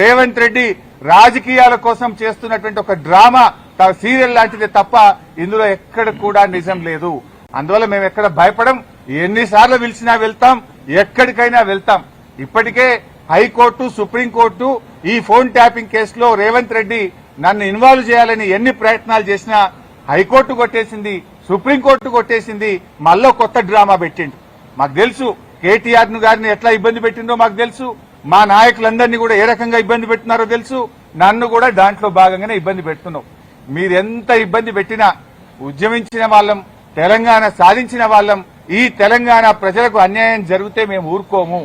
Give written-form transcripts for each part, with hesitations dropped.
రేవంత్ రెడ్డి రాజకీయాల కోసం చేస్తున్నటువంటి ఒక డ్రామా సీరియల్ లాంటిదే తప్ప ఇందులో ఎక్కడ కూడా నిజం లేదు. అందువల్ల మేము ఎక్కడ భయపడం. ఎన్నిసార్లు పిలిచినా వెళ్తాం, ఎక్కడికైనా వెళ్తాం. ఇప్పటికే హైకోర్టు, సుప్రీంకోర్టు ఈ ఫోన్ ట్యాపింగ్ కేసులో రేవంత్ రెడ్డి నన్ను ఇన్వాల్వ్ చేయాలని ఎన్ని ప్రయత్నాలు చేసినా హైకోర్టు కొట్టేసింది, సుప్రీంకోర్టు కొట్టేసింది. మళ్ళీ కొత్త డ్రామా పెట్టిండు. మాకు తెలుసు కేటీఆర్ గారిని ఎట్లా ఇబ్బంది పెట్టిందో మాకు తెలుసు. మా నాయకులందరినీ కూడా ఏ రకంగా ఇబ్బంది పెట్టినారో తెలుసు. నన్ను కూడా దాంట్లో భాగంగానే ఇబ్బంది పెడుతున్నాం. మీరెంత ఇబ్బంది పెట్టినా ఉద్యమించిన వాళ్ళం, తెలంగాణ సాధించిన వాళ్ళం. ఈ తెలంగాణ ప్రజలకు అన్యాయం జరిగితే మేము ఊరుకోము.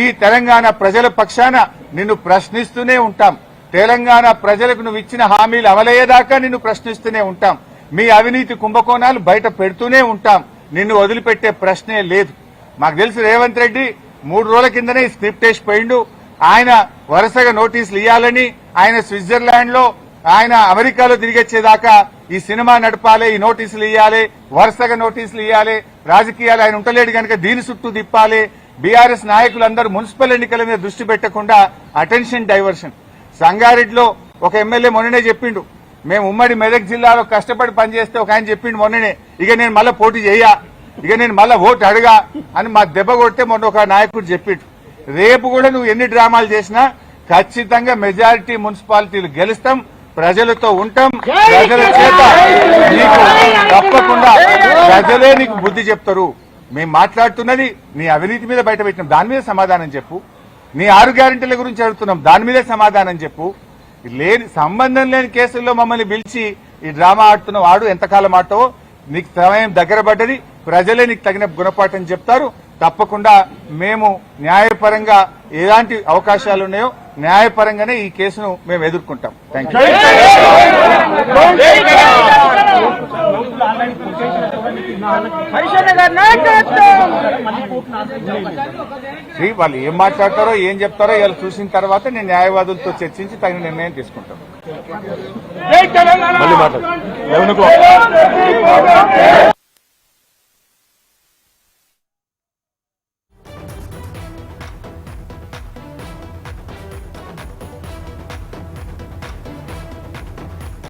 ఈ తెలంగాణ ప్రజల పక్షాన నిన్ను ప్రశ్నిస్తూనే ఉంటాం. తెలంగాణ ప్రజలకు నువ్వు ఇచ్చిన హామీలు అమలయ్యేదాకా నిన్ను ప్రశ్నిస్తూనే ఉంటాం. మీ అవినీతి కుంభకోణాలు బయట పెడుతూనే ఉంటాం. నిన్ను వదిలిపెట్టే ప్రశ్నే లేదు. మాకు తెలుసు రేవంత్ రెడ్డి 3 రోజుల కిందనే స్క్రిప్ట్ వేసి పోయిండు. ఆయన వరుసగా నోటీసులు ఇవ్వాలని, ఆయన స్విట్జర్లాండ్ లో, ఆయన అమెరికాలో తిరిగొచ్చేదాకా ఈ సినిమా నడపాలి, ఈ నోటీసులు ఇవ్వాలి, వరుసగా నోటీసులు ఇవ్వాలి. రాజకీయాలు ఆయన ఉంటలేడు కనుక దీని చుట్టూ తిప్పాలి. బీఆర్ఎస్ నాయకులందరూ మున్సిపల్ ఎన్నికల మీద దృష్టి పెట్టకుండా అటెన్షన్ డైవర్షన్. సంగారెడ్డిలో ఒక ఎమ్మెల్యే మొన్ననే చెప్పిండు, మేము ఉమ్మడి మెదక్ జిల్లాలో కష్టపడి పనిచేస్తే ఒక ఆయన చెప్పిండు మొన్ననే, ఇక నేను మళ్ళా పోటీ చెయ్యా, ఇక నేను మళ్ళా ఓటు అడగా అని మా దెబ్బ కొడితే మొన్న ఒక నాయకుడు చెప్పిండు. రేపు కూడా నువ్వు ఎన్ని డ్రామాలు చేసినా ఖచ్చితంగా మెజారిటీ మున్సిపాలిటీలు గెలుస్తాం, ప్రజలతో ఉంటాం. ప్రజల చేత నీకు తప్పకుండా ప్రజలే నీకు బుద్ధి చెప్తారు. మేము మాట్లాడుతున్నది నీ అవినీతి మీద బయట పెట్టినాం, దాని మీద సమాధానం చెప్పు. నీ 6 గ్యారెంటీల గురించి అడుగుతున్నాం, దాని మీదే సమాధానం చెప్పు. సంబంధం లేని కేసుల్లో మమ్మల్ని పిలిచి ఈ డ్రామా ఆడుతున్న వాడు ఎంతకాలం ఆటో నీకు సమయం దగ్గర పడ్డది. ప్రజలే నీకు తగిన గుణపాఠం చెప్తారు. తప్పకుండా మేము న్యాయపరంగా ఎలాంటి అవకాశాలు ఉన్నాయో న్యాయపరంగానే ఈ కేసును మేము ఎదుర్కొంటాం. Thank you. వాళ్ళు ఏం మాట్లాడతారో ఏం చెప్తారో ఇలా చూసిన తర్వాత నేను న్యాయవాదులతో చర్చించి తగిన నిర్ణయం తీసుకుంటాను.